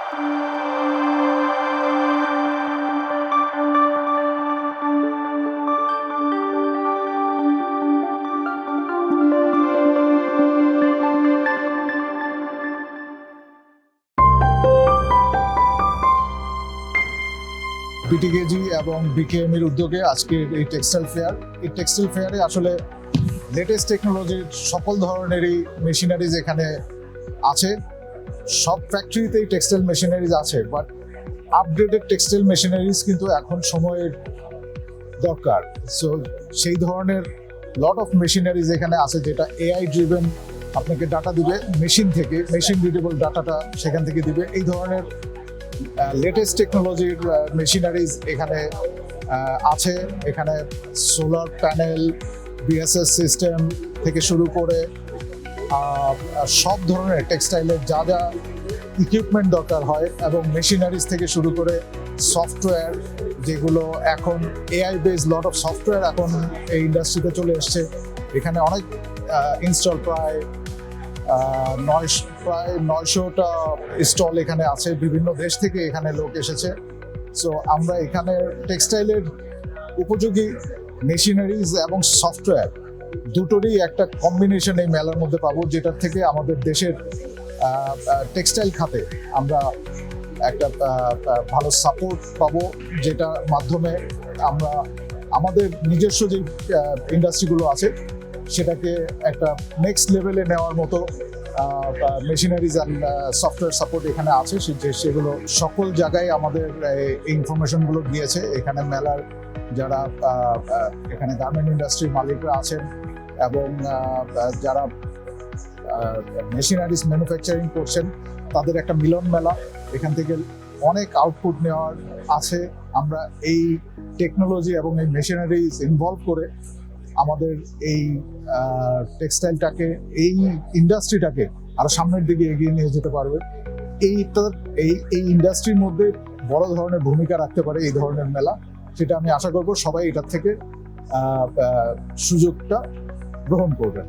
বিটিকেজি এবং বিকেএম-এর উদ্যোগে আজকের এই টেক্সটাইল ফেয়ার। এই টেক্সটাইল ফেয়ারে আসলে লেটেস্ট টেকনোলজির সকল ধরনেরই মেশিনারিজ এখানে আছে। সব ফ্যাক্টরিতেই টেক্সটাইল মেশিনারিজ আছে, বাট আপডেটেড টেক্সটাইল মেশিনারিজ কিন্তু এখন সময়ের দরকার। সো সেই ধরনের লট অফ মেশিনারিজ এখানে আছে, যেটা এআই ড্রিভেন আপনাকে ডাটা দিবে মেশিন থেকে, মেশিন রিডেবল ডাটাটা সেখান থেকে দিবে। এই ধরনের লেটেস্ট টেকনোলজির মেশিনারিজ এখানে আছে। এখানে সোলার প্যানেল, বিএসএস সিস্টেম থেকে শুরু করে সব ধরনের টেক্সটাইলের যা যা ইকুইপমেন্ট দরকার হয়, এবং মেশিনারিজ থেকে শুরু করে সফটওয়্যার, যেগুলো এখন AI base lot of software এখন এই ইন্ডাস্ট্রিতে চলে এসছে। এখানে অনেক ইনস্টল প্রায় 900টা স্টল এখানে আছে। বিভিন্ন দেশ থেকে এখানে লোক এসেছে। সো আমরা এখানে টেক্সটাইলের উপযোগী মেশিনারিজ এবং সফটওয়্যার দুটোরই একটা কম্বিনেশন এই মেলার মধ্যে পাবো, যেটার থেকে আমাদের দেশের টেক্সটাইল খাতে আমরা একটা ভালো সাপোর্ট পাবো, যেটার মাধ্যমে আমরা আমাদের নিজস্ব যে ইন্ডাস্ট্রিগুলো আছে সেটাকে একটা নেক্সট লেভেলে নেওয়ার মতো মেশিনারিজ অ্যান্ড সফটওয়্যার সাপোর্ট এখানে আছে। সেগুলো সকল জায়গায় আমাদের এই ইনফরমেশনগুলো দিয়েছে। এখানে মেলার যারা এখানে গার্মেন্ট ইন্ডাস্ট্রির মালিকরা আছেন এবং যারা মেশিনারিজ ম্যানুফ্যাকচারিং করছেন, তাদের একটা মিলন মেলা। এখান থেকে অনেক আউটপুট নেওয়ার আছে। আমরা এই টেকনোলজি এবং এই মেশিনারিজ ইনভলভ করে আমাদের এই টেক্সটাইলটাকে, এই ইন্ডাস্ট্রিটাকে আরো সামনের দিকে এগিয়ে নিয়ে যেতে পারবে। এই ইন্ডাস্ট্রির মধ্যে বড় ধরনের ভূমিকা রাখতে পারে এই ধরনের মেলা। সেটা আমি আশা করব সবাই এটার থেকে সুযোগটা গ্রহণ করবেন।